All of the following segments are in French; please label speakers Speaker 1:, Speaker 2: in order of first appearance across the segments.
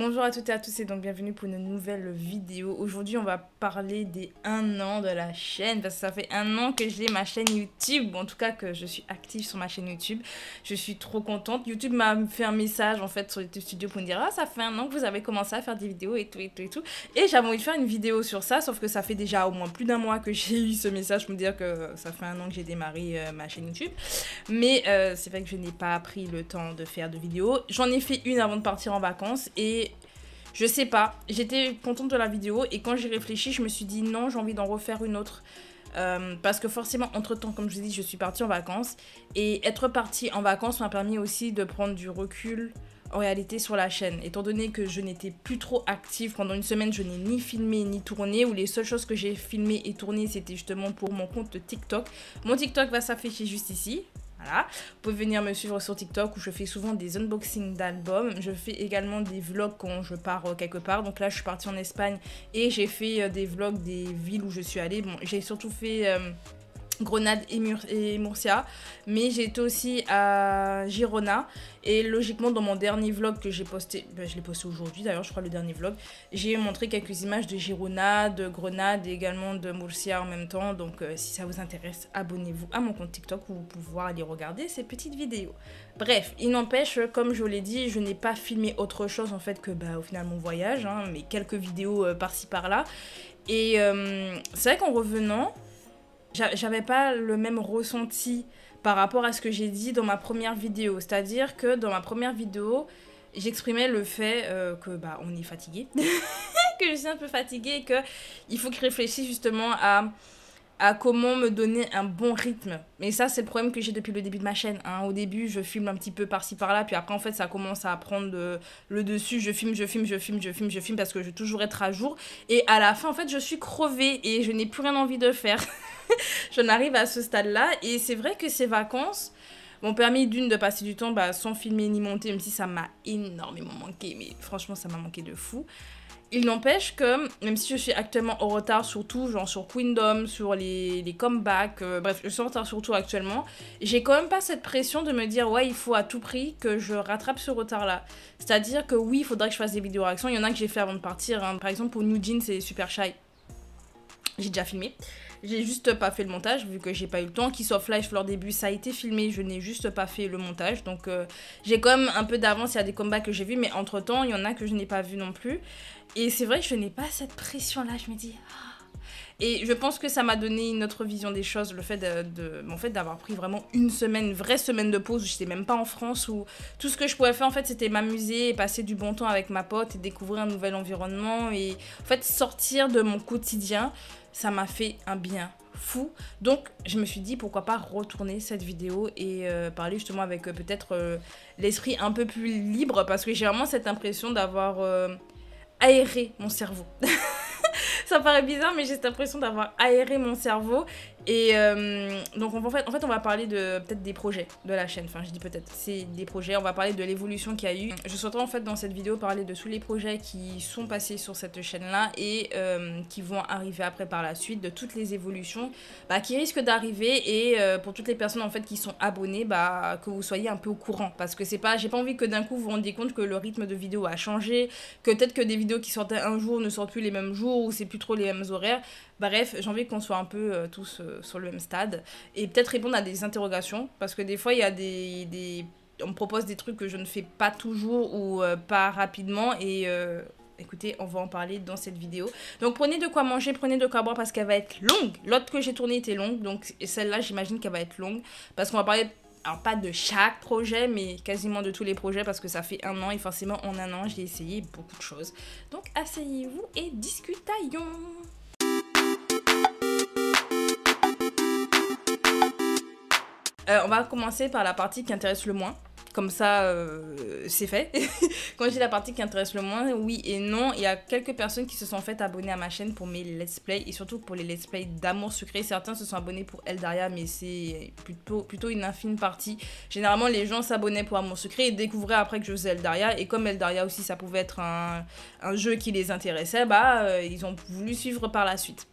Speaker 1: Bonjour à toutes et à tous et donc bienvenue pour une nouvelle vidéo. Aujourd'hui on va parler des 1 an de la chaîne parce que ça fait 1 an que j'ai ma chaîne YouTube, en tout cas que je suis active sur ma chaîne YouTube. Je suis trop contente. YouTube m'a fait un message en fait sur YouTube Studio pour me dire « Ah, ça fait 1 an que vous avez commencé à faire des vidéos et tout et tout et tout ». Et j'avais envie de faire une vidéo sur ça, sauf que ça fait déjà au moins plus d'1 mois que j'ai eu ce message pour me dire que ça fait 1 an que j'ai démarré ma chaîne YouTube. Mais c'est vrai que je n'ai pas pris le temps de faire de vidéos. J'en ai fait une avant de partir en vacances et je sais pas, j'étais contente de la vidéo et quand j'ai réfléchi, je me suis dit non, j'ai envie d'en refaire une autre. Parce que forcément, entre-temps, comme je vous dis, je suis partie en vacances. Et être partie en vacances m'a permis aussi de prendre du recul en réalité sur la chaîne. Étant donné que je n'étais plus trop active, pendant une semaine, je n'ai ni filmé ni tourné. Ou les seules choses que j'ai filmées et tournées, c'était justement pour mon compte TikTok. Mon TikTok va s'afficher juste ici. Voilà, vous pouvez venir me suivre sur TikTok où je fais souvent des unboxings d'albums. Je fais également des vlogs quand je pars quelque part. Donc là, je suis partie en Espagne et j'ai fait des vlogs des villes où je suis allée. Bon, j'ai surtout fait Grenade et Murcia, mais j'ai été aussi à Girona. Et logiquement, dans mon dernier vlog que j'ai posté, je l'ai posté aujourd'hui d'ailleurs, je crois le dernier vlog, j'ai montré quelques images de Girona, de Grenade et également de Murcia en même temps. Donc si ça vous intéresse, abonnez-vous à mon compte TikTok où vous pouvez pouvoir aller regarder ces petites vidéos. Bref, il n'empêche, comme je vous l'ai dit, je n'ai pas filmé autre chose en fait que au final mon voyage, hein, mais quelques vidéos par-ci par-là. Et c'est vrai qu'en revenant, j'avais pas le même ressenti par rapport à ce que j'ai dit dans ma première vidéo. C'est-à-dire que dans ma première vidéo, j'exprimais le fait que on est fatigué, que je suis un peu fatiguée et qu'il faut que je réfléchisse justement à comment me donner un bon rythme. Mais ça, c'est le problème que j'ai depuis le début de ma chaîne. Hein. Au début, je filme un petit peu par-ci, par-là. Puis après, en fait, ça commence à prendre le dessus. Je filme parce que je veux toujours être à jour. Et à la fin, en fait, je suis crevée et je n'ai plus rien envie de faire. J'en arrive à ce stade-là. Et c'est vrai que ces vacances m'ont permis de passer du temps sans filmer ni monter, même si ça m'a énormément manqué. Mais franchement, ça m'a manqué de fou. Il n'empêche que, même si je suis actuellement en retard sur tout, genre sur Queendom, sur les comebacks, bref, je suis en retard sur tout actuellement, j'ai quand même pas cette pression de me dire, ouais, il faut à tout prix que je rattrape ce retard-là. C'est-à-dire que oui, il faudrait que je fasse des vidéos réactions. Il y en a que j'ai fait avant de partir. Hein. Par exemple, pour New Jeans et Super Shy, j'ai déjà filmé. J'ai juste pas fait le montage vu que j'ai pas eu le temps. Kiss of Life, leur début, ça a été filmé, je n'ai juste pas fait le montage. Donc j'ai quand même un peu d'avance, il y a des combats que j'ai vus, mais entre temps, il y en a que je n'ai pas vu non plus. Et c'est vrai que je n'ai pas cette pression-là, je me dis... Et je pense que ça m'a donné une autre vision des choses, le fait d'avoir pris vraiment une vraie semaine de pause où j'étais même pas en France, où tout ce que je pouvais faire en fait c'était m'amuser et passer du bon temps avec ma pote et découvrir un nouvel environnement et en fait sortir de mon quotidien, ça m'a fait un bien fou. Donc je me suis dit pourquoi pas retourner cette vidéo et parler justement avec peut-être l'esprit un peu plus libre parce que j'ai vraiment cette impression d'avoir aéré mon cerveau. Ça paraît bizarre, mais j'ai cette impression d'avoir aéré mon cerveau. Et donc, en fait, on va parler de peut-être des projets de la chaîne. Enfin, je dis peut-être, c'est des projets. On va parler de l'évolution qu'il y a eu. Je souhaiterais en fait dans cette vidéo parler de tous les projets qui sont passés sur cette chaîne-là et qui vont arriver après par la suite, de toutes les évolutions qui risquent d'arriver et pour toutes les personnes en fait qui sont abonnées, que vous soyez un peu au courant. Parce que c'est pas, j'ai pas envie que d'un coup vous vous rendiez compte que le rythme de vidéo a changé, que peut-être que des vidéos qui sortaient un jour ne sortent plus les mêmes jours ou c'est plus trop les mêmes horaires. Bref, j'ai envie qu'on soit un peu tous sur le même stade et peut-être répondre à des interrogations parce que des fois il y a on me propose des trucs que je ne fais pas toujours ou pas rapidement et écoutez, on va en parler dans cette vidéo. Donc prenez de quoi manger, prenez de quoi boire parce qu'elle va être longue. L'autre que j'ai tournée était longue, donc celle-là j'imagine qu'elle va être longue parce qu'on va parler, alors pas de chaque projet, mais quasiment de tous les projets parce que ça fait 1 an et forcément en 1 an j'ai essayé beaucoup de choses. Donc asseyez-vous et discutaillons. On va commencer par la partie qui intéresse le moins. Comme ça, c'est fait. Quand je dis la partie qui intéresse le moins, oui et non. Il y a quelques personnes qui se sont fait abonner à ma chaîne pour mes let's play et surtout pour les let's play d'amour sucré. Certains se sont abonnés pour Eldaria, mais c'est plutôt une infime partie. Généralement, les gens s'abonnaient pour amour sucré et découvraient après que je faisais Eldaria. Et comme Eldaria aussi, ça pouvait être un jeu qui les intéressait, ils ont voulu suivre par la suite.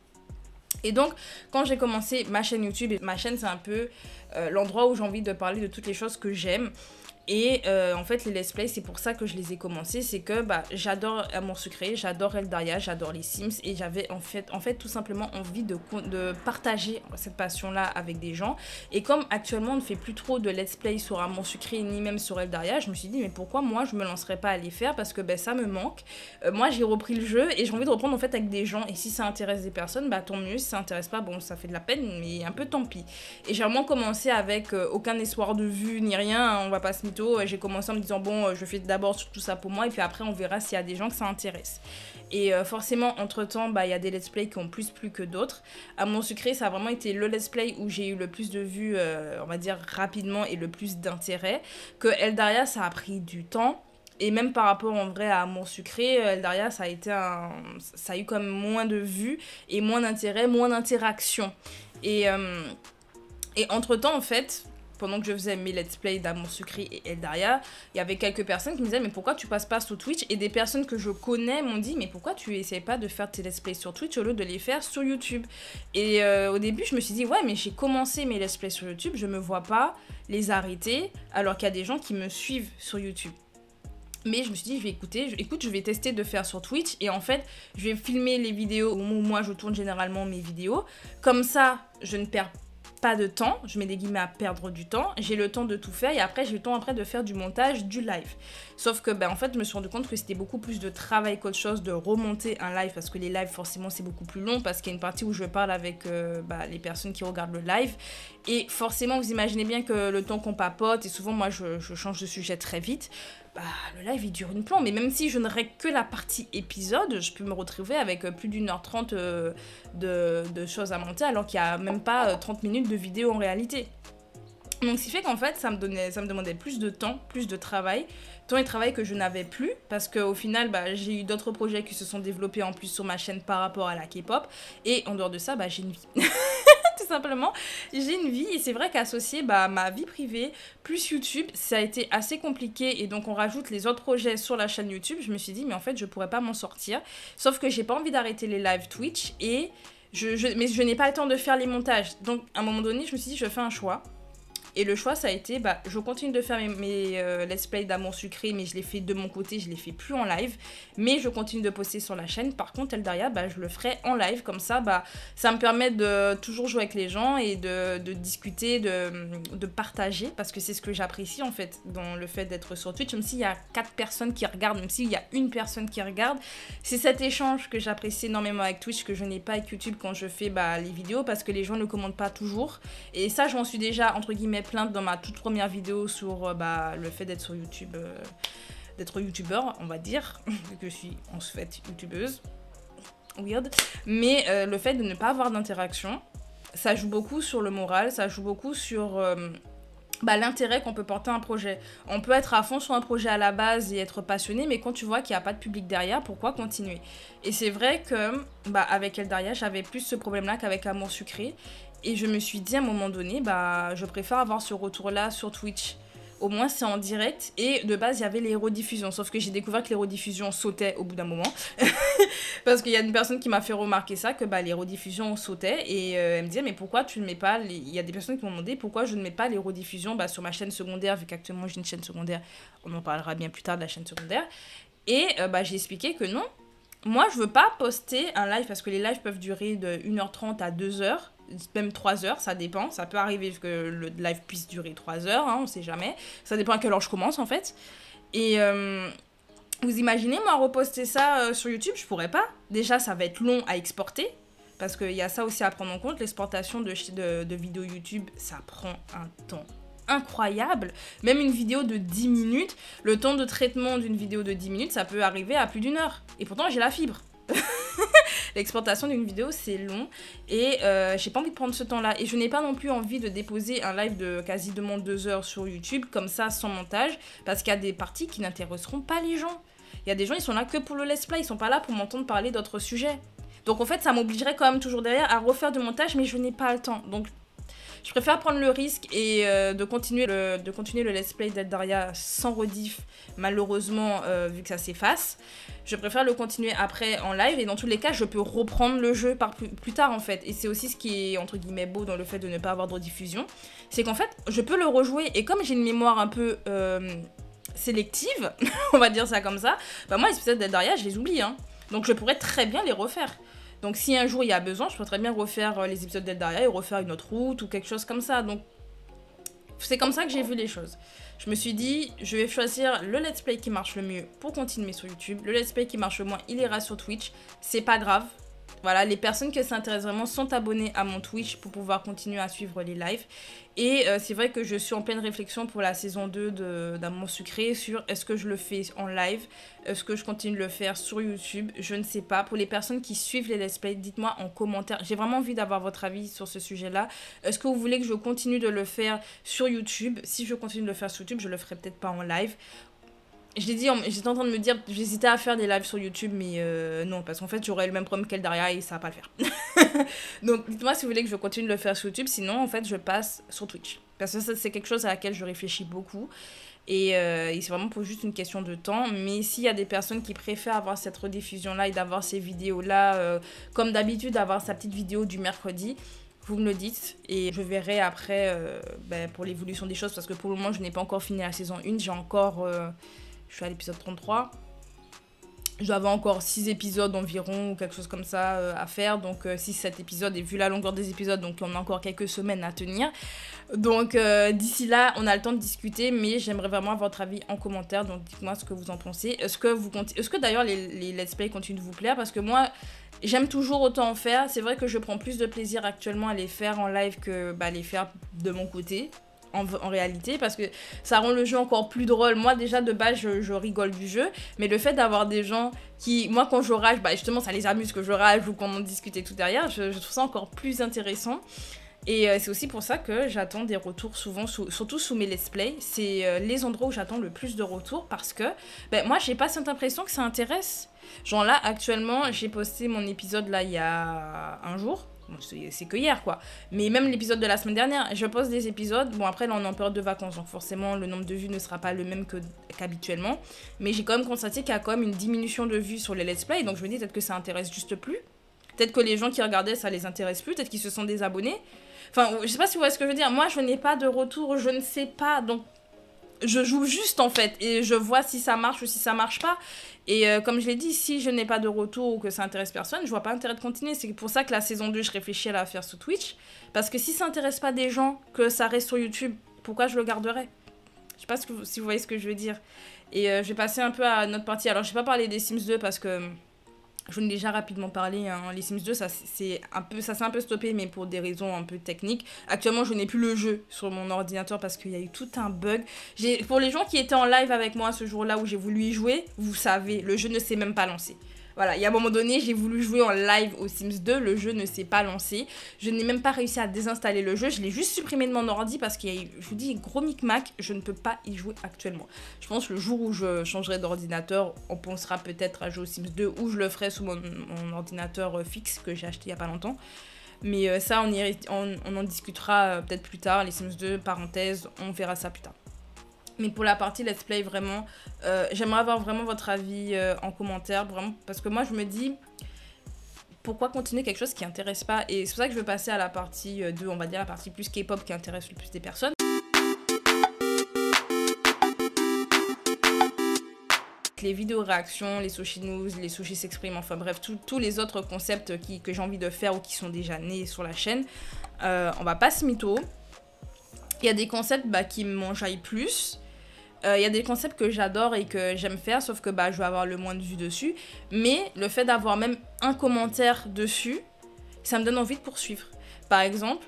Speaker 1: Et donc, quand j'ai commencé ma chaîne YouTube, et ma chaîne c'est un peu l'endroit où j'ai envie de parler de toutes les choses que j'aime. Et en fait, les let's play, c'est pour ça que je les ai commencés. C'est que bah, j'adore Amour Sucré, j'adore Eldaria, j'adore les Sims. Et j'avais en fait tout simplement envie de partager cette passion-là avec des gens. Et comme actuellement, on ne fait plus trop de let's play sur Amour Sucré, ni même sur Eldaria, je me suis dit, mais pourquoi moi, je me lancerais pas à les faire? Parce que ben, ça me manque. Moi, j'ai repris le jeu et j'ai envie de reprendre en fait avec des gens. Et si ça intéresse des personnes, bah tant mieux. Si ça intéresse pas, bon, ça fait de la peine, mais un peu tant pis. Et j'ai vraiment commencé avec aucun espoir de vue ni rien, hein, on va pas se mytho. J'ai commencé en me disant bon, je fais d'abord tout ça pour moi et puis après on verra s'il y a des gens que ça intéresse. Et forcément entre temps bah il y a des let's play qui ont plus plu que d'autres. Amour Sucré, ça a vraiment été le let's play où j'ai eu le plus de vues, on va dire rapidement, et le plus d'intérêt. Que Eldaria, ça a pris du temps. Et même par rapport en vrai à Amour Sucré, Eldaria, ça a eu quand même moins de vues et moins d'intérêt, moins d'interaction. Et entre temps en fait, pendant que je faisais mes let's play d'Amour Sucré et Eldaria, il y avait quelques personnes qui me disaient mais pourquoi tu passes pas sur Twitch? Et des personnes que je connais m'ont dit mais pourquoi tu essaies pas de faire tes let's play sur Twitch au lieu de les faire sur YouTube? Et au début je me suis dit ouais, mais j'ai commencé mes let's play sur YouTube, je me vois pas les arrêter alors qu'il y a des gens qui me suivent sur YouTube. Mais je me suis dit, je vais tester de faire sur Twitch. Et en fait, je vais filmer les vidéos au moment où moi je tourne généralement mes vidéos. Comme ça, je ne perds pas de temps, je mets des guillemets à perdre du temps, j'ai le temps de tout faire et après j'ai le temps après de faire du montage, du live. Sauf que ben en fait je me suis rendu compte que c'était beaucoup plus de travail qu'autre chose de remonter un live, parce que les lives forcément c'est beaucoup plus long, parce qu'il y a une partie où je parle avec les personnes qui regardent le live et forcément vous imaginez bien que le temps qu'on papote, et souvent moi je change de sujet très vite, bah, le live il dure une plombe. Mais même si je n'aurais que la partie épisode, je peux me retrouver avec plus d'1h30 de choses à monter alors qu'il n'y a même pas 30 minutes de vidéo en réalité. Donc ce qui fait qu'en fait ça me demandait plus de temps, plus de travail, temps et travail que je n'avais plus, parce qu'au final bah, j'ai eu d'autres projets qui se sont développés en plus sur ma chaîne par rapport à la K-pop, et en dehors de ça bah, j'ai une vie. Tout simplement, j'ai une vie, et c'est vrai qu'associer bah, ma vie privée plus YouTube, ça a été assez compliqué, et donc on rajoute les autres projets sur la chaîne YouTube. Je me suis dit mais en fait je pourrais pas m'en sortir, sauf que j'ai pas envie d'arrêter les lives Twitch, et mais je n'ai pas le temps de faire les montages. Donc à un moment donné je me suis dit je fais un choix. Et le choix, ça a été, bah, je continue de faire mes let's play d'Amour Sucré, mais je les fais de mon côté, je les fais plus en live. Mais je continue de poster sur la chaîne. Par contre, Eldaria, bah, je le ferai en live. Comme ça, bah, ça me permet de toujours jouer avec les gens et de discuter, de partager. Parce que c'est ce que j'apprécie, en fait, dans le fait d'être sur Twitch. Même s'il y a 4 personnes qui regardent, même s'il y a une personne qui regarde, c'est cet échange que j'apprécie énormément avec Twitch, que je n'ai pas avec YouTube quand je fais bah, les vidéos, parce que les gens ne commentent pas toujours. Et ça, je m'en suis déjà, entre guillemets, plainte dans ma toute première vidéo sur le fait d'être sur YouTube, d'être youtubeur, on va dire, vu que je suis en fait youtubeuse, weird, mais le fait de ne pas avoir d'interaction, ça joue beaucoup sur le moral, ça joue beaucoup sur l'intérêt qu'on peut porter à un projet. On peut être à fond sur un projet à la base et être passionné, mais quand tu vois qu'il n'y a pas de public derrière, pourquoi continuer? Et c'est vrai que avec Eldaria, j'avais plus ce problème-là qu'avec Amour Sucré. Et je me suis dit à un moment donné, je préfère avoir ce retour-là sur Twitch. Au moins, c'est en direct. Et de base, il y avait les rediffusions. Sauf que j'ai découvert que les rediffusions sautaient au bout d'un moment. Parce qu'il y a une personne qui m'a fait remarquer ça, que les rediffusions sautaient. Et elle me disait, mais pourquoi tu ne mets pas... Il y a des personnes qui m'ont demandé pourquoi je ne mets pas les rediffusions sur ma chaîne secondaire, vu qu'actuellement j'ai une chaîne secondaire. On en parlera bien plus tard de la chaîne secondaire. Et j'ai expliqué que non. Moi, je veux pas poster un live, parce que les lives peuvent durer de 1h30 à 2h. Même 3 heures, ça dépend. Ça peut arriver que le live puisse durer 3 heures, hein, on sait jamais. Ça dépend à quelle heure je commence en fait. Et vous imaginez, moi, reposter ça sur YouTube, je pourrais pas. Déjà, ça va être long à exporter, parce qu'il y a ça aussi à prendre en compte. L'exportation de vidéos YouTube, ça prend un temps incroyable. Même une vidéo de 10 minutes, le temps de traitement d'une vidéo de 10 minutes, ça peut arriver à plus d'1 heure. Et pourtant, j'ai la fibre. L'exportation d'une vidéo c'est long, et j'ai pas envie de prendre ce temps là, et je n'ai pas non plus envie de déposer un live de quasiment 2 heures sur YouTube comme ça sans montage, parce qu'il y a des parties qui n'intéresseront pas les gens. Il y a des gens, ils sont là que pour le let's play, ils sont pas là pour m'entendre parler d'autres sujets. Donc en fait ça m'obligerait quand même toujours derrière à refaire du montage, mais je n'ai pas le temps. Donc Je préfère prendre le risque et de continuer le let's play d'Eldaria sans rediff, malheureusement, vu que ça s'efface. Je préfère le continuer après en live et dans tous les cas, je peux reprendre le jeu plus tard en fait. Et c'est aussi ce qui est entre guillemets beau dans le fait de ne pas avoir de rediffusion. C'est qu'en fait, je peux le rejouer et comme j'ai une mémoire un peu sélective, on va dire ça comme ça, bah moi les épisodes d'Eldaria, je les oublie. Hein. Donc je pourrais très bien les refaire. Donc si un jour il y a besoin, je peux très bien refaire les épisodes d'Eldaria et refaire une autre route ou quelque chose comme ça. Donc c'est comme ça que j'ai vu les choses. Je me suis dit, je vais choisir le let's play qui marche le mieux pour continuer sur YouTube. Le let's play qui marche le moins, il ira sur Twitch. C'est pas grave. Voilà, les personnes qui s'intéressent vraiment sont abonnées à mon Twitch pour pouvoir continuer à suivre les lives. Et c'est vrai que je suis en pleine réflexion pour la saison 2 d'Amour Sucré sur est-ce que je le fais en live, est-ce que je continue de le faire sur YouTube, je ne sais pas. Pour les personnes qui suivent les let's play, dites-moi en commentaire. J'ai vraiment envie d'avoir votre avis sur ce sujet-là. Est-ce que vous voulez que je continue de le faire sur YouTube? Si je continue de le faire sur YouTube, je le ferai peut-être pas en live. Je l'ai dit, j'étais en train de me dire, j'hésitais à faire des lives sur YouTube, mais non, parce qu'en fait, j'aurais le même problème qu'Eldaria et ça va pas le faire. Donc, dites-moi si vous voulez que je continue de le faire sur YouTube, sinon, en fait, je passe sur Twitch. Parce que ça, c'est quelque chose à laquelle je réfléchis beaucoup. Et c'est vraiment pour juste une question de temps. Mais s'il y a des personnes qui préfèrent avoir cette rediffusion-là et d'avoir ces vidéos-là, comme d'habitude, d'avoir sa petite vidéo du mercredi, vous me le dites et je verrai après pour l'évolution des choses. Parce que pour le moment, je n'ai pas encore fini la saison 1. J'ai encore... je suis à l'épisode 33. Je dois avoir encore 6 épisodes environ ou quelque chose comme ça à faire. Donc 6-7 épisodes et vu la longueur des épisodes, donc on a encore quelques semaines à tenir. Donc d'ici là, on a le temps de discuter, mais j'aimerais vraiment avoir votre avis en commentaire. Donc dites-moi ce que vous en pensez. Est-ce que d'ailleurs les let's play continuent de vous plaire? Parce que moi, j'aime toujours autant en faire. C'est vrai que je prends plus de plaisir actuellement à les faire en live que les faire de mon côté. En réalité, parce que ça rend le jeu encore plus drôle. Moi déjà de base je rigole du jeu, mais le fait d'avoir des gens qui, moi quand je rage, justement ça les amuse que je rage ou qu'on en discute et tout derrière, je trouve ça encore plus intéressant. Et c'est aussi pour ça que j'attends des retours souvent, surtout sous mes let's play. C'est les endroits où j'attends le plus de retours parce que moi j'ai pas cette impression que ça intéresse. Genre là actuellement j'ai posté mon épisode là il y a un jour. Bon, c'est que hier quoi, mais même l'épisode de la semaine dernière, je poste des épisodes, bon après là on est en période de vacances donc forcément le nombre de vues ne sera pas le même qu'habituellement, mais j'ai quand même constaté qu'il y a quand même une diminution de vues sur les let's play, donc je me dis peut-être que ça intéresse juste plus, peut-être que les gens qui regardaient ça les intéresse plus, peut-être qu'ils se sont désabonnés, enfin je sais pas si vous voyez ce que je veux dire, moi je n'ai pas de retour, je ne sais pas, donc je joue juste en fait et je vois si ça marche ou si ça marche pas. Et comme je l'ai dit, si je n'ai pas de retour ou que ça intéresse personne, je vois pas intérêt de continuer. C'est pour ça que la saison 2, je réfléchis à la faire sur Twitch. Parce que si ça intéresse pas des gens, que ça reste sur YouTube, pourquoi je le garderais? Je sais pas si vous voyez ce que je veux dire. Et je vais passer un peu à notre partie. Alors je vais pas parler des Sims 2 parce que je vous ai déjà rapidement parlé, hein. Les Sims 2, ça s'est un peu stoppé, mais pour des raisons un peu techniques. Actuellement, je n'ai plus le jeu sur mon ordinateur parce qu'il y a eu tout un bug. Pour les gens qui étaient en live avec moi ce jour-là où j'ai voulu y jouer, vous savez, le jeu ne s'est même pas lancé. Voilà, il y a un moment donné, j'ai voulu jouer en live au Sims 2, le jeu ne s'est pas lancé. Je n'ai même pas réussi à désinstaller le jeu, je l'ai juste supprimé de mon ordi parce qu'il y a eu, je vous dis, gros micmac, je ne peux pas y jouer actuellement. Je pense que le jour où je changerai d'ordinateur, on pensera peut-être à jouer au Sims 2 ou je le ferai sous mon ordinateur fixe que j'ai acheté il n'y a pas longtemps. Mais ça, on en discutera peut-être plus tard, les Sims 2, parenthèse, on verra ça plus tard. Mais pour la partie let's play, vraiment, j'aimerais avoir vraiment votre avis en commentaire, vraiment, parce que moi je me dis, pourquoi continuer quelque chose qui n'intéresse pas? Et c'est pour ça que je veux passer à la partie 2, on va dire la partie plus K-pop qui intéresse le plus des personnes. Les vidéos réactions, les sushi news, les sushi s'expriment, enfin bref, tous les autres concepts que j'ai envie de faire ou qui sont déjà nés sur la chaîne, on va pas se mytho. Il y a des concepts qui m'enjaillent plus. Il y a des concepts que j'adore et que j'aime faire, sauf que je vais avoir le moins de vues dessus. Mais le fait d'avoir même un commentaire dessus, ça me donne envie de poursuivre. Par exemple,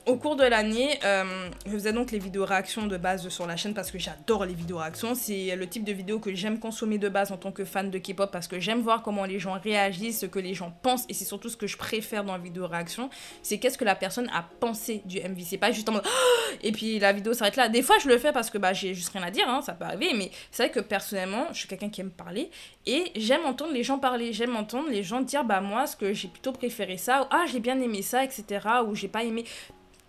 Speaker 1: au cours de l'année, je faisais donc les vidéos réactions de base sur la chaîne parce que j'adore les vidéos réactions. C'est le type de vidéo que j'aime consommer de base en tant que fan de K-pop parce que j'aime voir comment les gens réagissent, ce que les gens pensent et c'est surtout ce que je préfère dans la vidéo réaction. C'est qu'est-ce que la personne a pensé du MV. C'est pas juste en mode oh! Et puis la vidéo s'arrête là. Des fois je le fais parce que j'ai juste rien à dire, hein, ça peut arriver, mais c'est vrai que personnellement, je suis quelqu'un qui aime parler et j'aime entendre les gens parler. J'aime entendre les gens dire moi ce que j'ai plutôt préféré ça, ou ah j'ai bien aimé ça, etc. ou j'ai pas aimé.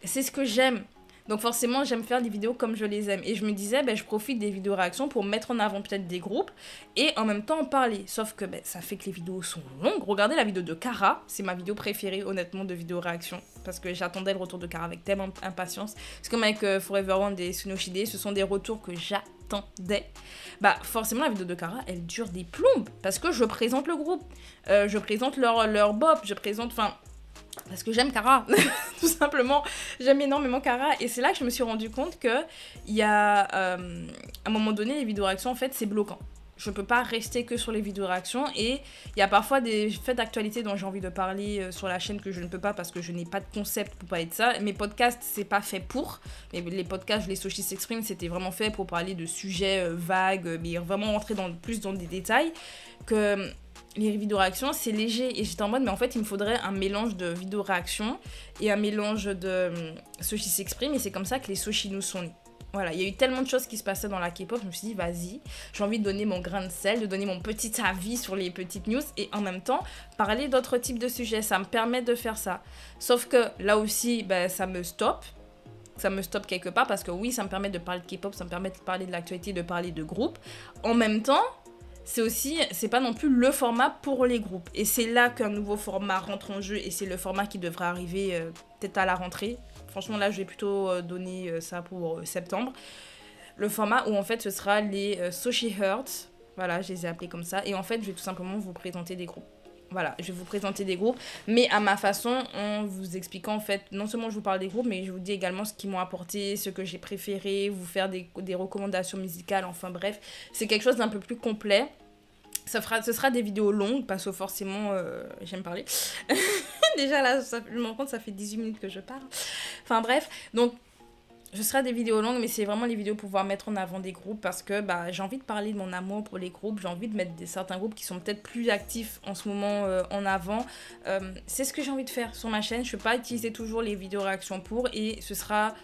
Speaker 1: c'est ce que j'aime. Donc forcément, j'aime faire des vidéos comme je les aime. Et je me disais, ben, je profite des vidéos réactions pour mettre en avant peut-être des groupes et en même temps en parler. Sauf que ben, ça fait que les vidéos sont longues. Regardez la vidéo de Kara, c'est ma vidéo préférée honnêtement de vidéo réaction. Parce que j'attendais le retour de Kara avec tellement d'impatience. C'est comme avec Forever One et Sunoshide, ce sont des retours que j'attendais. Bah forcément la vidéo de Kara, elle dure des plombes. Parce que je présente le groupe, je présente leur bop, je présente... Enfin, parce que j'aime Kara, tout simplement. J'aime énormément Kara. Et c'est là que je me suis rendu compte qu'il y a, à un moment donné, les vidéos réactions, en fait, c'est bloquant. Je ne peux pas rester que sur les vidéos réactions. Et il y a parfois des faits d'actualité dont j'ai envie de parler sur la chaîne que je ne peux pas parce que je n'ai pas de concept pour parler de ça. Mes podcasts, c'est pas fait pour. Mais les podcasts, les Soshi s'expriment, c'était vraiment fait pour parler de sujets vagues, mais vraiment rentrer plus dans des détails que... Les vidéos réactions, c'est léger. Et j'étais en mode, mais en fait, il me faudrait un mélange de vidéos réactions et un mélange de Soshi s'exprime. Et c'est comme ça que les Soshi nous sont nés. Voilà, il y a eu tellement de choses qui se passaient dans la K-pop. Je me suis dit, vas-y, j'ai envie de donner mon grain de sel, de donner mon petit avis sur les petites news et en même temps, parler d'autres types de sujets. Ça me permet de faire ça. Sauf que là aussi, ben, ça me stoppe. Ça me stoppe quelque part parce que oui, ça me permet de parler de K-pop, ça me permet de parler de l'actualité, de parler de groupe. En même temps, c'est pas non plus le format pour les groupes. Et c'est là qu'un nouveau format rentre en jeu et c'est le format qui devrait arriver peut-être à la rentrée. Franchement, là, je vais plutôt donner ça pour septembre. Le format où, en fait, ce sera les Soshi Hearts. Voilà, je les ai appelés comme ça. Et en fait, je vais tout simplement vous présenter des groupes. Voilà, je vais vous présenter des groupes, mais à ma façon, en vous expliquant, en fait, non seulement je vous parle des groupes, mais je vous dis également ce qu'ils m'ont apporté, ce que j'ai préféré, vous faire des recommandations musicales, enfin bref. C'est quelque chose d'un peu plus complet. Ce sera des vidéos longues, parce que forcément, j'aime parler. Déjà là, je me rends compte, ça fait 18 minutes que je parle. Enfin bref, donc... Ce sera des vidéos longues, mais c'est vraiment les vidéos pour pouvoir mettre en avant des groupes parce que bah, j'ai envie de parler de mon amour pour les groupes. J'ai envie de mettre certains groupes qui sont peut-être plus actifs en ce moment en avant. C'est ce que j'ai envie de faire sur ma chaîne. Je ne peux pas utiliser toujours les vidéos réactions pour et ce sera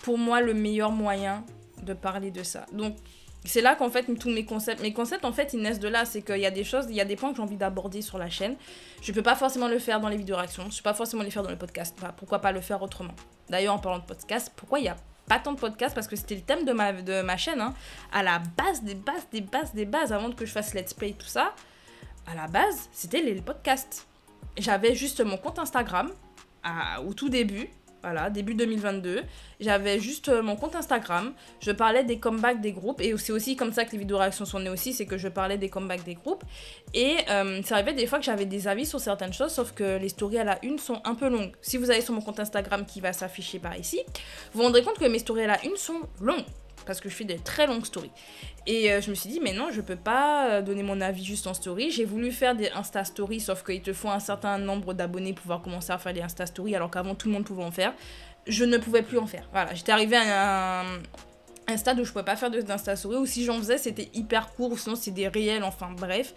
Speaker 1: pour moi le meilleur moyen de parler de ça. Donc, c'est là qu'en fait, tous mes concepts, en fait, ils naissent de là. C'est qu'il y a des choses, il y a des points que j'ai envie d'aborder sur la chaîne. Je peux pas forcément le faire dans les vidéos réactions. Je peux pas forcément les faire dans le podcast. Bah, pourquoi pas le faire autrement? D'ailleurs, en parlant de podcast, pourquoi il y a pas tant de podcasts? Parce que c'était le thème de ma chaîne. Hein. À la base des bases, avant que je fasse let's play, tout ça, à la base, c'était les podcasts. J'avais juste mon compte Instagram, au tout début. Voilà, début 2022, j'avais juste mon compte Instagram, je parlais des comebacks des groupes, et c'est aussi comme ça que les vidéos réactions sont nées aussi, c'est que je parlais des comebacks des groupes, et ça arrivait des fois que j'avais des avis sur certaines choses, sauf que les stories à la une sont un peu longues. Si vous allez sur mon compte Instagram qui va s'afficher par ici, vous vous rendrez compte que mes stories à la une sont longues, parce que je fais des très longues stories. Et je me suis dit, mais non, je peux pas donner mon avis juste en story. J'ai voulu faire des Insta Stories, sauf qu'ils te font un certain nombre d'abonnés pour pouvoir commencer à faire des Insta Stories, alors qu'avant, tout le monde pouvait en faire. Je ne pouvais plus en faire. Voilà, j'étais arrivée à un stade où je pouvais pas faire d'Insta Stories, ou si j'en faisais, c'était hyper court, ou sinon c'est des réels, enfin bref.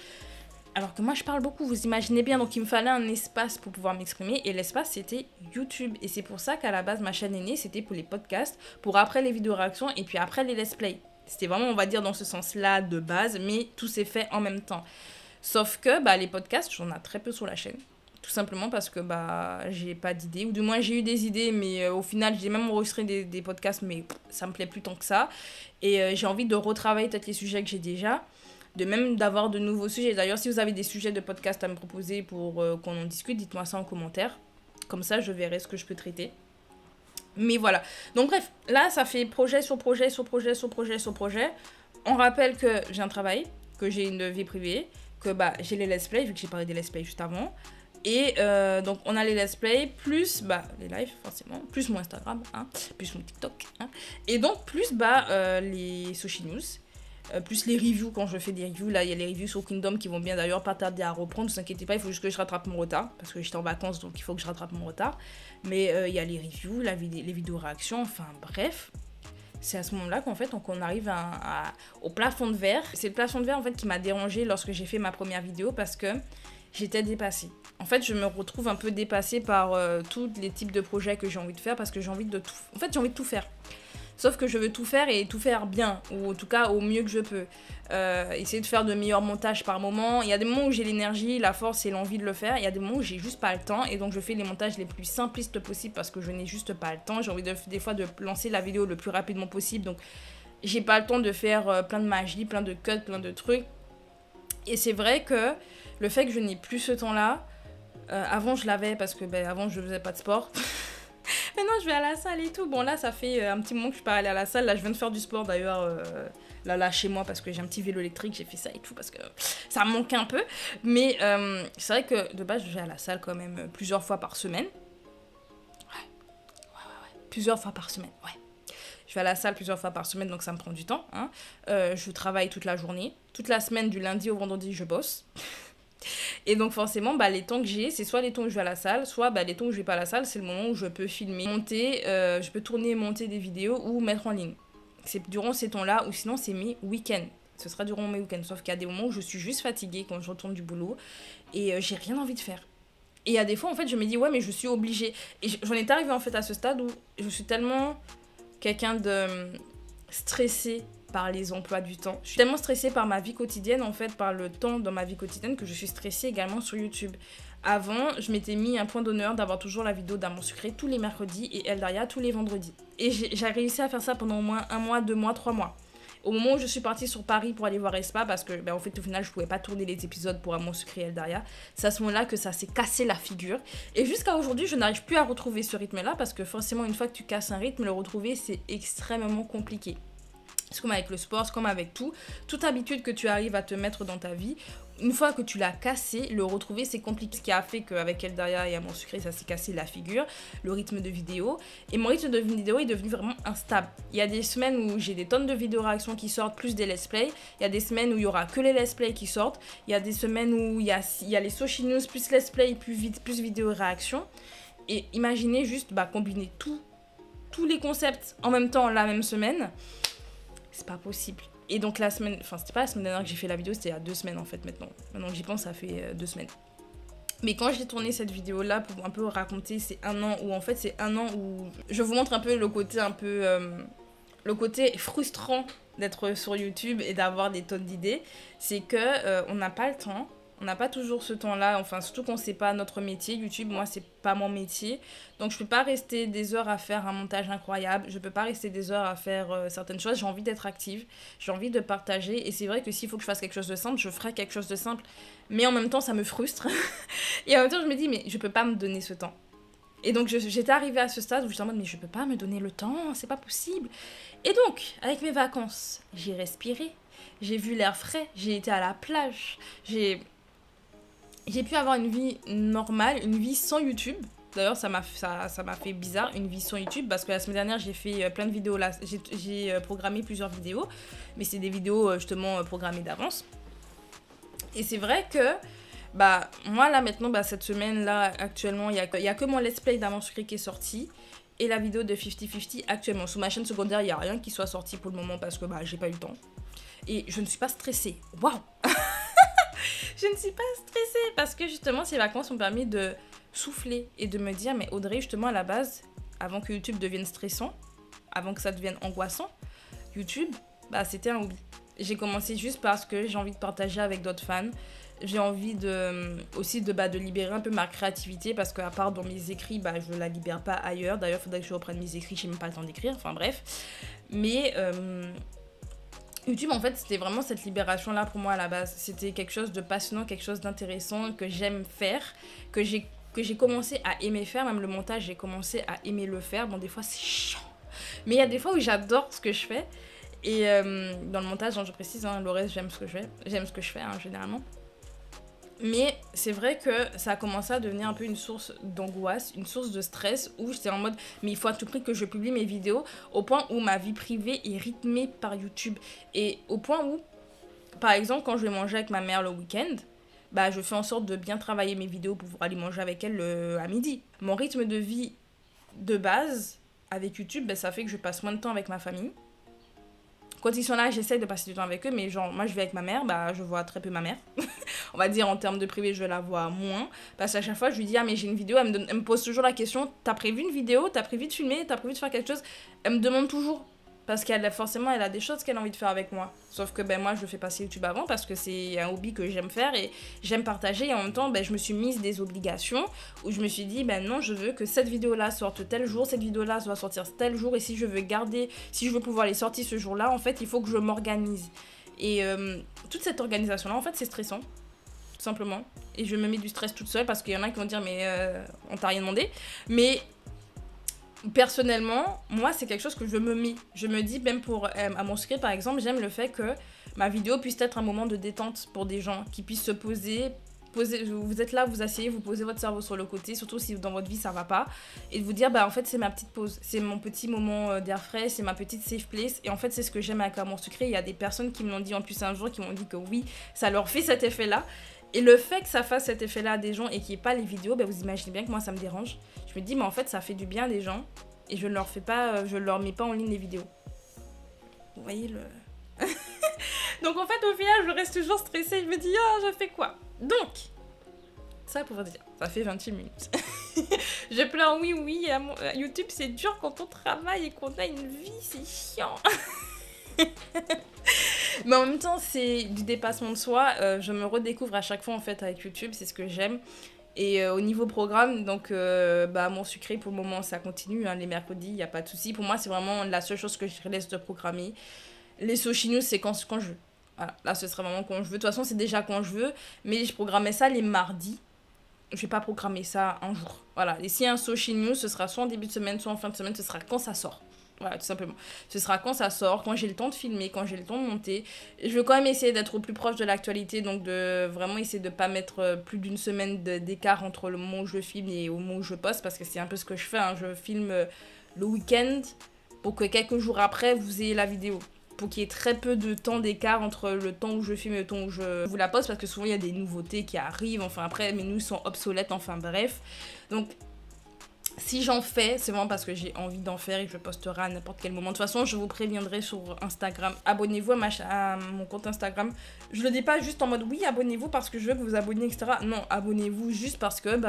Speaker 1: Alors que moi, je parle beaucoup, vous imaginez bien. Donc, il me fallait un espace pour pouvoir m'exprimer. Et l'espace, c'était YouTube. Et c'est pour ça qu'à la base, ma chaîne est née. C'était pour les podcasts, pour après les vidéos réactions et puis après les let's play. C'était vraiment, on va dire, dans ce sens-là de base. Mais tout s'est fait en même temps. Sauf que bah, les podcasts, j'en ai très peu sur la chaîne. Tout simplement parce que bah, j'ai pas d'idées. Ou du moins, j'ai eu des idées. Mais au final, j'ai même enregistré des podcasts. Mais ça me plaît plus tant que ça. Et j'ai envie de retravailler peut-être les sujets que j'ai déjà. De même d'avoir de nouveaux sujets. D'ailleurs, si vous avez des sujets de podcast à me proposer pour qu'on en discute, dites-moi ça en commentaire. Comme ça, je verrai ce que je peux traiter. Mais voilà. Donc bref, là, ça fait projet sur projet, sur projet, sur projet, sur projet. On rappelle que j'ai un travail, que j'ai une vie privée, que bah, j'ai les let's play, vu que j'ai parlé des let's play juste avant. Et donc, on a les let's play, plus bah, les lives, forcément, plus mon Instagram, hein, plus mon TikTok. Hein, et donc, plus bah, les Soshi News. Plus les reviews, quand je fais des reviews, là il y a les reviews sur Kingdom qui vont bien d'ailleurs pas tarder à reprendre, ne vous inquiétez pas, il faut juste que je rattrape mon retard, parce que j'étais en vacances donc il faut que je rattrape mon retard, mais il y a les reviews, les vidéos réactions, enfin bref, c'est à ce moment-là qu'en fait on arrive au plafond de verre. C'est le plafond de verre en fait qui m'a dérangée lorsque j'ai fait ma première vidéo parce que j'étais dépassée. En fait, je me retrouve un peu dépassée par tous les types de projets que j'ai envie de faire parce que j'ai envie de tout faire. Sauf que je veux tout faire et tout faire bien, ou en tout cas au mieux que je peux. Essayer de faire de meilleurs montages par moment. Il y a des moments où j'ai l'énergie, la force et l'envie de le faire. Il y a des moments où j'ai juste pas le temps et donc je fais les montages les plus simplistes possibles parce que je n'ai juste pas le temps. J'ai envie des fois de lancer la vidéo le plus rapidement possible, donc j'ai pas le temps de faire plein de magie, plein de cuts, plein de trucs. Et c'est vrai que le fait que je n'ai plus ce temps-là, avant je l'avais parce que avant je faisais pas de sport. Maintenant je vais à la salle et tout. Bon là ça fait un petit moment que je suis pas allée à la salle. Là je viens de faire du sport d'ailleurs là chez moi parce que j'ai un petit vélo électrique. J'ai fait ça et tout parce que ça me manque un peu. Mais c'est vrai que de base je vais à la salle quand même plusieurs fois par semaine. Ouais. Plusieurs fois par semaine, ouais. Je vais à la salle plusieurs fois par semaine, donc ça me prend du temps. Hein. Je travaille toute la journée. Toute la semaine, du lundi au vendredi, je bosse. Et donc forcément, les temps que j'ai, c'est soit les temps où je vais à la salle, soit les temps où je vais pas à la salle, c'est le moment où je peux filmer, monter, je peux tourner et monter des vidéos ou mettre en ligne. C'est durant ces temps-là, ou sinon c'est mes week-ends. Ce sera durant mes week-ends, sauf qu'il y a des moments où je suis juste fatiguée quand je retourne du boulot et j'ai rien envie de faire. Et il y a des fois, en fait, je me dis, ouais, mais je suis obligée. Et j'en étais arrivée en fait à ce stade où je suis tellement quelqu'un de stressé par les emplois du temps. Je suis tellement stressée par ma vie quotidienne, en fait, par le temps dans ma vie quotidienne, que je suis stressée également sur YouTube. Avant, je m'étais mis un point d'honneur d'avoir toujours la vidéo d'Amour Sucré tous les mercredis et Eldaria tous les vendredis. Et j'ai réussi à faire ça pendant au moins 1 mois, 2 mois, 3 mois. Au moment où je suis partie sur Paris pour aller voir Espa, parce que en fait au final je pouvais pas tourner les épisodes pour Amour Sucré et Eldaria, c'est à ce moment-là que ça s'est cassé la figure. Et jusqu'à aujourd'hui je n'arrive plus à retrouver ce rythme-là, parce que forcément une fois que tu casses un rythme, le retrouver c'est extrêmement compliqué. C'est comme avec le sport, c'est comme avec tout. Toute habitude que tu arrives à te mettre dans ta vie, une fois que tu l'as cassé, le retrouver c'est compliqué. Ce qui a fait qu'avec Eldaria et Amour Sucré, ça s'est cassé la figure, le rythme de vidéo. Et mon rythme de vidéo est devenu vraiment instable. Il y a des semaines où j'ai des tonnes de vidéos réactions qui sortent, plus des let's play. Il y a des semaines où il y aura que les let's play qui sortent. Il y a des semaines où il y a les Soshi News, plus let's play, plus vidéo réaction. Et imaginez juste combiner tous les concepts en même temps la même semaine. C'est pas possible. Et donc la semaine, enfin c'était pas la semaine dernière que j'ai fait la vidéo, c'était il y a 2 semaines en fait maintenant. Maintenant que j'y pense, ça fait 2 semaines. Mais quand j'ai tourné cette vidéo là pour un peu raconter ces 1 an où en fait c'est 1 an où je vous montre un peu le côté le côté frustrant d'être sur YouTube et d'avoir des tonnes d'idées, c'est que on n'a pas le temps. On n'a pas toujours ce temps-là, enfin surtout quand c'est pas notre métier. YouTube, moi c'est pas mon métier, donc je peux pas rester des heures à faire un montage incroyable, je peux pas rester des heures à faire certaines choses. J'ai envie d'être active, j'ai envie de partager, et c'est vrai que s'il faut que je fasse quelque chose de simple, je ferai quelque chose de simple, mais en même temps ça me frustre. Et en même temps je me dis mais je peux pas me donner ce temps. Et donc j'étais arrivée à ce stade où j'étais en mode mais je peux pas me donner le temps, c'est pas possible. Et donc avec mes vacances, j'ai respiré, j'ai vu l'air frais, j'ai été à la plage, j'ai pu avoir une vie normale, une vie sans YouTube. D'ailleurs, ça m'a fait bizarre, une vie sans YouTube, parce que la semaine dernière, j'ai fait plein de vidéos. Là, j'ai programmé plusieurs vidéos, mais c'est des vidéos justement programmées d'avance. Et c'est vrai que, moi là maintenant, cette semaine-là, actuellement, il y a que mon let's play d'Amour Sucré qui est sorti, et la vidéo de 50-50 actuellement. Sur ma chaîne secondaire, il n'y a rien qui soit sorti pour le moment, parce que j'ai pas eu le temps. Et je ne suis pas stressée. Waouh. Je ne suis pas stressée parce que justement ces vacances m'ont permis de souffler et de me dire mais Audrey, justement à la base, avant que YouTube devienne stressant, avant que ça devienne angoissant, YouTube, c'était un hobby. J'ai commencé juste parce que j'ai envie de partager avec d'autres fans. J'ai envie aussi de libérer un peu ma créativité, parce qu'à part dans mes écrits, je la libère pas ailleurs. D'ailleurs, il faudrait que je reprenne mes écrits, j'ai même pas le temps d'écrire, enfin bref. Mais YouTube, en fait, c'était vraiment cette libération-là pour moi à la base. C'était quelque chose de passionnant, quelque chose d'intéressant que j'aime faire, que j'ai commencé à aimer faire. Même le montage, j'ai commencé à aimer le faire. Bon, des fois, c'est chiant. Mais il y a des fois où j'adore ce que je fais. Et dans le montage, je précise, le reste, j'aime ce que je fais. J'aime ce que je fais, généralement. Mais c'est vrai que ça a commencé à devenir un peu une source d'angoisse, une source de stress, où j'étais en mode mais il faut à tout prix que je publie mes vidéos, au point où ma vie privée est rythmée par YouTube. Et au point où, par exemple, quand je vais manger avec ma mère le week-end, je fais en sorte de bien travailler mes vidéos pour pouvoir aller manger avec elle à midi. Mon rythme de vie de base avec YouTube, ça fait que je passe moins de temps avec ma famille. Quand ils sont là, j'essaie de passer du temps avec eux, mais genre, moi je vais avec ma mère, je vois très peu ma mère. On va dire en termes de privé, je la vois moins. Parce qu'à chaque fois, je lui dis, ah, mais j'ai une vidéo, elle me pose toujours la question, t'as prévu une vidéo, t'as prévu de filmer, t'as prévu de faire quelque chose. Elle me demande toujours. Parce qu'elle forcément, elle a des choses qu'elle a envie de faire avec moi. Sauf que ben, moi, je fais passer YouTube avant parce que c'est un hobby que j'aime faire et j'aime partager. Et en même temps, ben, je me suis mise des obligations où je me suis dit, ben non, je veux que cette vidéo-là sorte tel jour, cette vidéo-là doit sortir tel jour. Et si je veux garder, si je veux pouvoir les sortir ce jour-là, en fait, il faut que je m'organise. Et toute cette organisation-là, en fait, c'est stressant. Tout simplement. Et je me mets du stress toute seule parce qu'il y en a qui vont dire, mais on t'a rien demandé. Mais personnellement, moi, c'est quelque chose que je me mets. Je me dis, même pour à mon script, par exemple, j'aime le fait que ma vidéo puisse être un moment de détente pour des gens qui puissent se poser. Vous êtes là, vous asseyez, vous posez votre cerveau sur le côté, surtout si dans votre vie ça va pas, et de vous dire, bah en fait, c'est ma petite pause, c'est mon petit moment d'air frais, c'est ma petite safe place. Et en fait, c'est ce que j'aime avec Amour Sucré. Il y a des personnes qui me l'ont dit en plus un jour, qui m'ont dit que oui, ça leur fait cet effet-là. Et le fait que ça fasse cet effet-là à des gens et qu'il n'y ait pas les vidéos, bah vous imaginez bien que moi ça me dérange. Je me dis, mais en fait, ça fait du bien à des gens et je ne leur fais pas, je leur mets pas en ligne les vidéos. Vous voyez le. Donc en fait, au final, je reste toujours stressée. Je me dis, ah, je fais quoi? Donc, ça pour dire, ça fait 28 minutes. Je pleure, oui, YouTube, c'est dur quand on travaille et qu'on a une vie, c'est chiant. Mais en même temps, c'est du dépassement de soi. Je me redécouvre à chaque fois en fait avec YouTube, c'est ce que j'aime. Et au niveau programme, donc mon sucré pour le moment ça continue, hein, les mercredis, il n'y a pas de souci. Pour moi, c'est vraiment la seule chose que je laisse de programmer. Les Soshi News, c'est quand je veux. Voilà, là ce sera vraiment quand je veux. De toute façon, c'est déjà quand je veux, mais je programmais ça les mardis. Je vais pas programmer ça un jour. Voilà, et s'il y a un Soshi News, ce sera soit en début de semaine, soit en fin de semaine, ce sera quand ça sort. Voilà, tout simplement. Ce sera quand ça sort, quand j'ai le temps de filmer, quand j'ai le temps de monter. Je veux quand même essayer d'être au plus proche de l'actualité, donc de vraiment essayer de pas mettre plus d'une semaine d'écart entre le moment où je filme et au moment où je poste, parce que c'est un peu ce que je fais, hein. Je filme le week-end pour que quelques jours après, vous ayez la vidéo. Pour qu'il y ait très peu de temps d'écart entre le temps où je filme et le temps où je vous la poste, parce que souvent il y a des nouveautés qui arrivent, enfin après mes news sont obsolètes, enfin bref. Donc si j'en fais, c'est vraiment parce que j'ai envie d'en faire et que je posterai à n'importe quel moment. De toute façon, je vous préviendrai sur Instagram. Abonnez-vous à mon compte Instagram. Je le dis pas juste en mode oui, abonnez-vous parce que je veux que vous abonniez, etc. Non, abonnez-vous juste parce que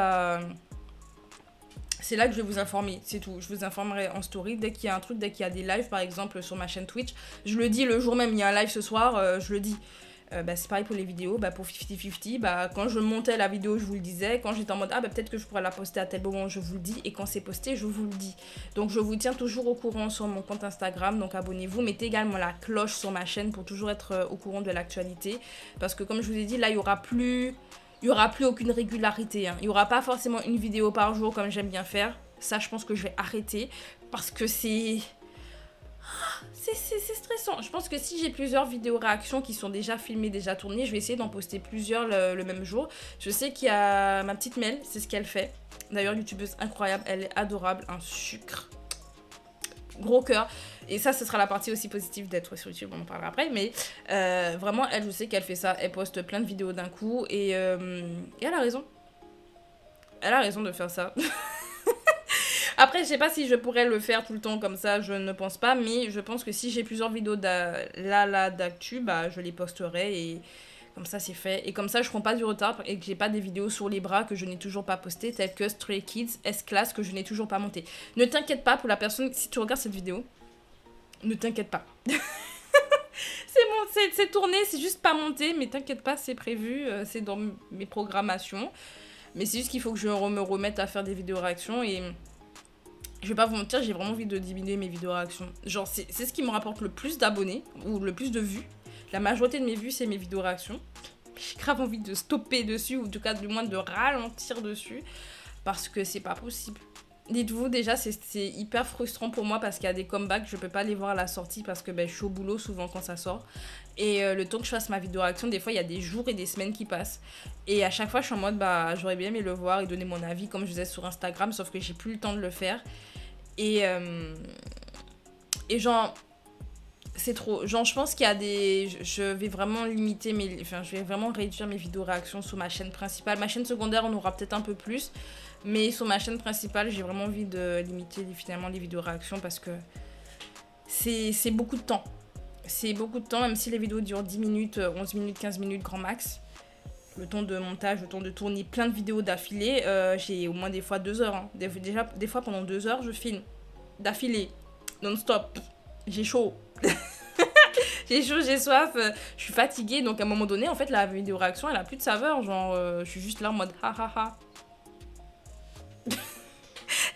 Speaker 1: c'est là que je vais vous informer, c'est tout. Je vous informerai en story dès qu'il y a un truc, dès qu'il y a des lives, par exemple sur ma chaîne Twitch. Je le dis le jour même, il y a un live ce soir, je le dis. C'est pareil pour les vidéos, pour 50-50, quand je montais la vidéo, je vous le disais. Quand j'étais en mode, peut-être que je pourrais la poster à tel moment, je vous le dis. Et quand c'est posté, je vous le dis. Donc je vous tiens toujours au courant sur mon compte Instagram, donc abonnez-vous. Mettez également la cloche sur ma chaîne pour toujours être au courant de l'actualité. Parce que comme je vous ai dit, là, il n'y aura plus aucune régularité, hein. Il n'y aura pas forcément une vidéo par jour comme j'aime bien faire. Ça, je pense que je vais arrêter parce que c'est stressant. Je pense que si j'ai plusieurs vidéos réactions qui sont déjà filmées, déjà tournées, je vais essayer d'en poster plusieurs le même jour. Je sais qu'il y a ma petite Mel, c'est ce qu'elle fait. D'ailleurs, youtubeuse incroyable, elle est adorable, un sucre. Gros cœur. Et ça, ce sera la partie aussi positive d'être sur YouTube, on en parlera après. Mais vraiment, elle, je sais qu'elle fait ça. Elle poste plein de vidéos d'un coup et elle a raison. Elle a raison de faire ça. Après, je sais pas si je pourrais le faire tout le temps comme ça, je ne pense pas. Mais je pense que si j'ai plusieurs vidéos d'actu, je les posterai et comme ça c'est fait. Et comme ça je prends pas du retard et que j'ai pas des vidéos sur les bras que je n'ai toujours pas postées, telles que Stray Kids, S-Class que je n'ai toujours pas monté. Ne t'inquiète pas pour la personne, si tu regardes cette vidéo, ne t'inquiète pas. C'est bon, c'est tourné, c'est juste pas monté, mais t'inquiète pas, c'est prévu, c'est dans mes programmations. Mais c'est juste qu'il faut que je me remette à faire des vidéos réactions et je vais pas vous mentir, j'ai vraiment envie de diminuer mes vidéos réactions. Genre, c'est ce qui me rapporte le plus d'abonnés ou le plus de vues. La majorité de mes vues, c'est mes vidéos réactions. J'ai grave envie de stopper dessus, ou en tout cas, du moins de ralentir dessus, parce que c'est pas possible. Dites-vous, déjà, c'est hyper frustrant pour moi parce qu'il y a des comebacks, je peux pas les voir à la sortie parce que je suis au boulot souvent quand ça sort. Et le temps que je fasse ma vidéo réaction, des fois, il y a des jours et des semaines qui passent. Et à chaque fois, je suis en mode, j'aurais bien aimé le voir et donner mon avis comme je faisais sur Instagram, sauf que j'ai plus le temps de le faire. Et genre, c'est trop. Genre, je pense qu'il y a des... Je vais vraiment limiter je vais vraiment réduire mes vidéos réactions sur ma chaîne principale. Ma chaîne secondaire, on aura peut-être un peu plus. Mais sur ma chaîne principale, j'ai vraiment envie de limiter finalement les vidéos réactions parce que c'est beaucoup de temps. C'est beaucoup de temps, même si les vidéos durent 10 minutes, 11 minutes, 15 minutes grand max. Le temps de montage, le temps de tourner plein de vidéos d'affilée, j'ai au moins des fois 2 heures. Hein. Des fois pendant 2 heures, je filme d'affilée, non-stop. j'ai chaud. J'ai chaud, j'ai soif, je suis fatiguée. Donc à un moment donné, en fait, la vidéo réaction, elle a plus de saveur. Genre, je suis juste là en mode ha ha ha.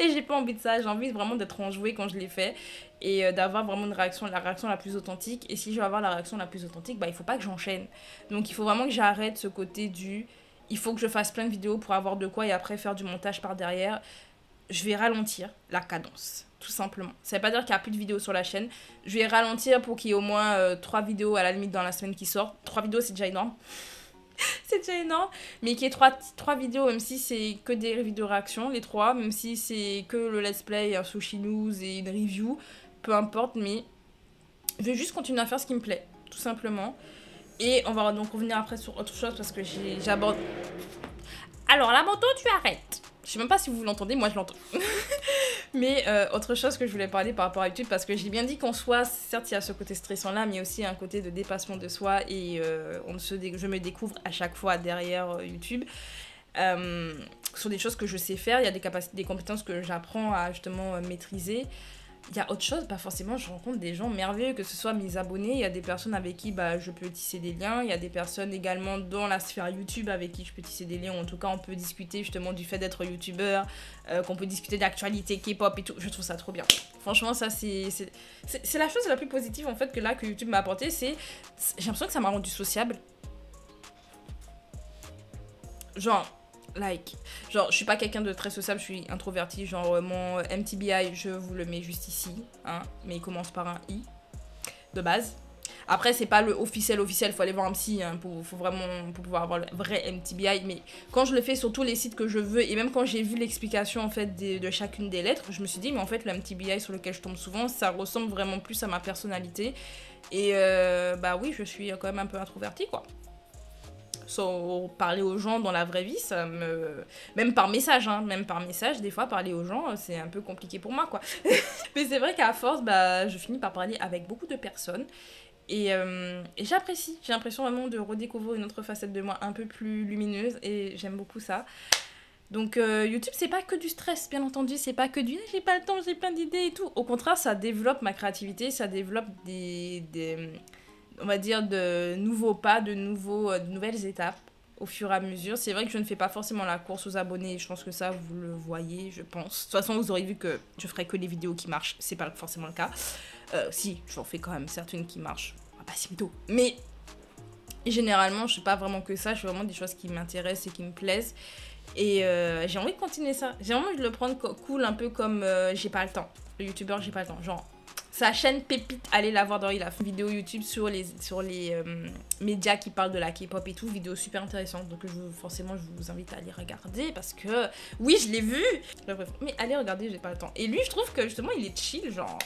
Speaker 1: Et j'ai pas envie de ça. J'ai envie vraiment d'être enjouée quand je l'ai fait. Et d'avoir vraiment une réaction, la réaction la plus authentique. Et si je veux avoir la réaction la plus authentique, bah il faut pas que j'enchaîne. Donc il faut vraiment que j'arrête ce côté du... Il faut que je fasse plein de vidéos pour avoir de quoi et après faire du montage par derrière. Je vais ralentir la cadence, tout simplement. Ça veut pas dire qu'il n'y a plus de vidéos sur la chaîne. Je vais ralentir pour qu'il y ait au moins 3 vidéos à la limite dans la semaine qui sort. 3 vidéos, c'est déjà énorme. C'est déjà énorme. Mais qu'il y ait 3 vidéos, même si c'est que des vidéos réactions, les 3, même si c'est que le let's play, un sushi news et une review, peu importe, mais je vais juste continuer à faire ce qui me plaît, tout simplement. Et on va donc revenir après sur autre chose parce que j'aborde... Alors, la moto, tu arrêtes. Je sais même pas si vous l'entendez, moi je l'entends. Mais autre chose que je voulais parler par rapport à YouTube, parce que j'ai bien dit qu'en soi, certes il y a ce côté stressant là, mais il y a aussi un côté de dépassement de soi et je me découvre à chaque fois derrière YouTube. Sur des choses que je sais faire, il y a des compétences que j'apprends à justement maîtriser. Il y a autre chose, pas forcément, je rencontre des gens merveilleux, que ce soit mes abonnés, il y a des personnes avec qui je peux tisser des liens, il y a des personnes également dans la sphère YouTube avec qui je peux tisser des liens, ou en tout cas on peut discuter justement du fait d'être youtubeur, qu'on peut discuter d'actualité K-pop et tout, je trouve ça trop bien. Franchement ça c'est la chose la plus positive en fait que YouTube m'a apporté, j'ai l'impression que ça m'a rendu sociable. Genre, je suis pas quelqu'un de très sociable, je suis introvertie, genre mon MTBI, je vous le mets juste ici, hein, mais il commence par un I, de base. Après, c'est pas le officiel, faut aller voir un psy, hein, pour pouvoir avoir le vrai MTBI, mais quand je le fais sur tous les sites que je veux, et même quand j'ai vu l'explication, en fait, de chacune des lettres, je me suis dit, mais en fait, le MTBI sur lequel je tombe souvent, ça ressemble vraiment plus à ma personnalité, et bah oui, je suis quand même un peu introvertie, quoi. Parler aux gens dans la vraie vie, même par message, des fois parler aux gens c'est un peu compliqué pour moi quoi. Mais c'est vrai qu'à force je finis par parler avec beaucoup de personnes et j'apprécie, j'ai l'impression vraiment de redécouvrir une autre facette de moi un peu plus lumineuse et j'aime beaucoup ça. Donc YouTube c'est pas que du stress, bien entendu, c'est pas que du j'ai pas le temps, j'ai plein d'idées et tout. Au contraire, ça développe ma créativité, ça développe on va dire de nouveaux pas, de nouvelles étapes au fur et à mesure. C'est vrai que je ne fais pas forcément la course aux abonnés, je pense que ça vous le voyez, je pense. De toute façon vous aurez vu que je ferai que les vidéos qui marchent, c'est pas forcément le cas. Si, j'en fais quand même certaines qui marchent, pas si mytho. Mais généralement je fais pas vraiment que ça, je fais vraiment des choses qui m'intéressent et qui me plaisent. Et j'ai envie de continuer ça, j'ai envie de le prendre cool, un peu comme j'ai pas le temps. Le youtubeur j'ai pas le temps, genre... Sa chaîne Pépite, allez la voir, il a fait une vidéo YouTube sur les médias qui parlent de la K-pop et tout, vidéo super intéressante, donc forcément je vous invite à aller regarder parce que, oui je l'ai vu, mais allez regarder, j'ai pas le temps. Et lui je trouve que justement il est chill, genre,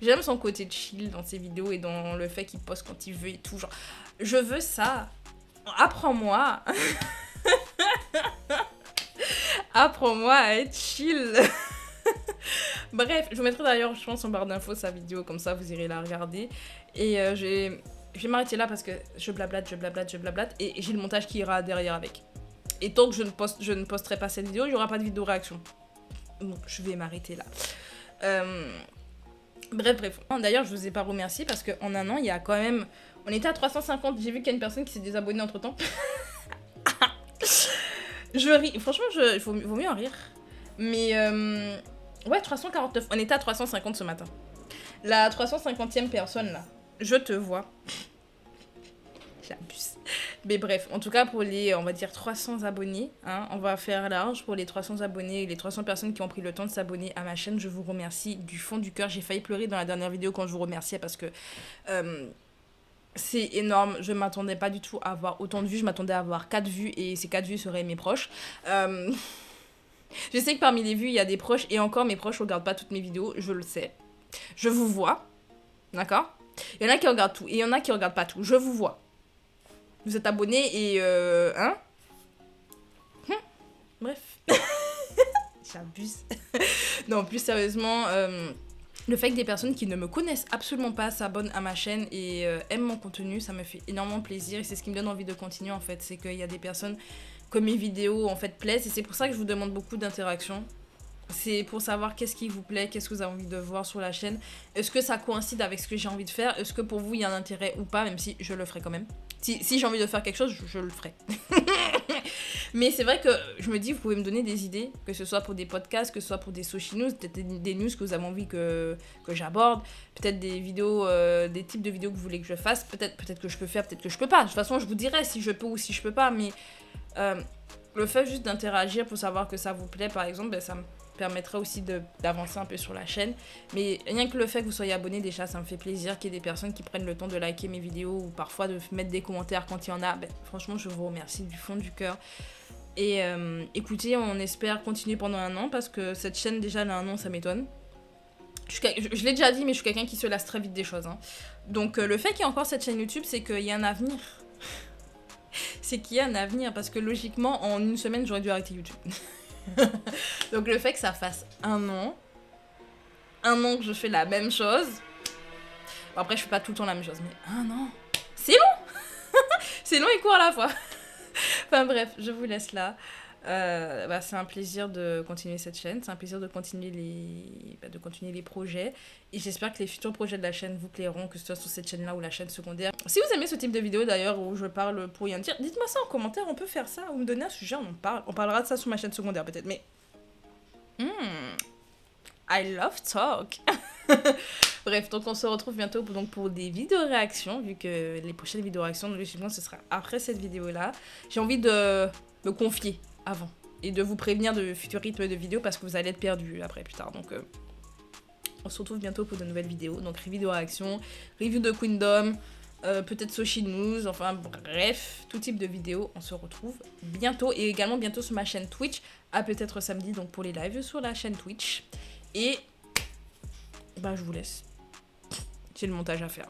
Speaker 1: j'aime son côté chill dans ses vidéos et dans le fait qu'il poste quand il veut et tout, genre, je veux ça, apprends-moi, apprends-moi à être chill. Bref, je vous mettrai d'ailleurs, je pense, en barre d'infos sa vidéo, comme ça vous irez la regarder. Et je vais m'arrêter là parce que je blablate, et j'ai le montage qui ira derrière avec. Et tant que je ne posterai pas cette vidéo, il n'y aura pas de vidéo réaction. Donc je vais m'arrêter là. Bref. D'ailleurs, je vous ai pas remercié parce qu'en un an, il y a quand même... On était à 350, j'ai vu qu'il y a une personne qui s'est désabonnée entre temps. Je ris, franchement, il vaut mieux en rire. Mais... Ouais, 349. On était à 350 ce matin. La 350e personne, là. Je te vois. J'abuse. Mais bref, en tout cas, pour les, on va dire, 300 abonnés, hein, on va faire large pour les 300 abonnés, les 300 personnes qui ont pris le temps de s'abonner à ma chaîne. Je vous remercie du fond du cœur. J'ai failli pleurer dans la dernière vidéo quand je vous remerciais parce que c'est énorme. Je ne m'attendais pas du tout à avoir autant de vues. Je m'attendais à avoir 4 vues et ces 4 vues seraient mes proches. Je sais que parmi les vues, il y a des proches, et encore, mes proches ne regardent pas toutes mes vidéos, je le sais. Je vous vois, d'accord? Il y en a qui regardent tout, et il y en a qui regardent pas tout, je vous vois. Vous êtes abonnés, et hein? Bref. J'abuse. Non, plus sérieusement, le fait que des personnes qui ne me connaissent absolument pas s'abonnent à ma chaîne et aiment mon contenu, ça me fait énormément plaisir, et c'est ce qui me donne envie de continuer, en fait. C'est qu'il y a des personnes... que mes vidéos en fait plaisent et c'est pour ça que je vous demande beaucoup d'interaction C'est pour savoir qu'est-ce qui vous plaît, qu'est-ce que vous avez envie de voir sur la chaîne. Est-ce que ça coïncide avec ce que j'ai envie de faire? Est-ce que pour vous, il y a un intérêt ou pas? Même si je le ferai quand même. Si j'ai envie de faire quelque chose, je le ferai. Mais c'est vrai que je me dis, vous pouvez me donner des idées, que ce soit pour des podcasts, que ce soit pour des Soshi News, peut-être des news que vous avez envie que j'aborde, peut-être des vidéos, des types de vidéos que vous voulez que je fasse, peut-être que je peux faire, peut-être que je peux pas. De toute façon, je vous dirai si je peux ou si je peux pas, mais le fait juste d'interagir pour savoir que ça vous plaît, par exemple, ben, ça me permettrait aussi d'avancer un peu sur la chaîne. Mais rien que le fait que vous soyez abonné, déjà, ça me fait plaisir qu'il y ait des personnes qui prennent le temps de liker mes vidéos ou parfois de mettre des commentaires quand il y en a. Ben, franchement, je vous remercie du fond du cœur. Et écoutez, on espère continuer pendant 1 an parce que cette chaîne, déjà, elle a 1 an, ça m'étonne. Je l'ai déjà dit, mais je suis quelqu'un qui se lasse très vite des choses. Hein. Donc, le fait qu'il y ait encore cette chaîne YouTube, c'est qu'il y a un avenir. C'est qu'il y a un avenir parce que logiquement, en 1 semaine, j'aurais dû arrêter YouTube. Donc le fait que ça fasse 1 an que je fais la même chose, bon, après je fais pas tout le temps la même chose, mais 1 an, c'est long. C'est long et court à la fois. Enfin bref, je vous laisse là. C'est un plaisir de continuer cette chaîne, c'est un plaisir de continuer les projets, et j'espère que les futurs projets de la chaîne vous plairont, que ce soit sur cette chaîne là ou la chaîne secondaire. Si vous aimez ce type de vidéo d'ailleurs où je parle pour rien dire, dites-moi ça en commentaire, on peut faire ça, ou me donner un sujet, on parlera de ça sur ma chaîne secondaire peut-être, mais I love talk. Bref, donc on se retrouve bientôt pour des vidéos réactions, vu que les prochaines vidéos réactions, logiquement, ce sera après cette vidéo-là. J'ai envie de me confier avant et de vous prévenir de futurs rythmes de vidéos parce que vous allez être perdus après, plus tard. Donc, on se retrouve bientôt pour de nouvelles vidéos. Donc, vidéo réaction, review de Queendom, peut-être Soshi News, enfin bref, tout type de vidéos. On se retrouve bientôt et également bientôt sur ma chaîne Twitch, à peut-être samedi, donc pour les lives sur la chaîne Twitch. Et bah, je vous laisse. J'ai le montage à faire.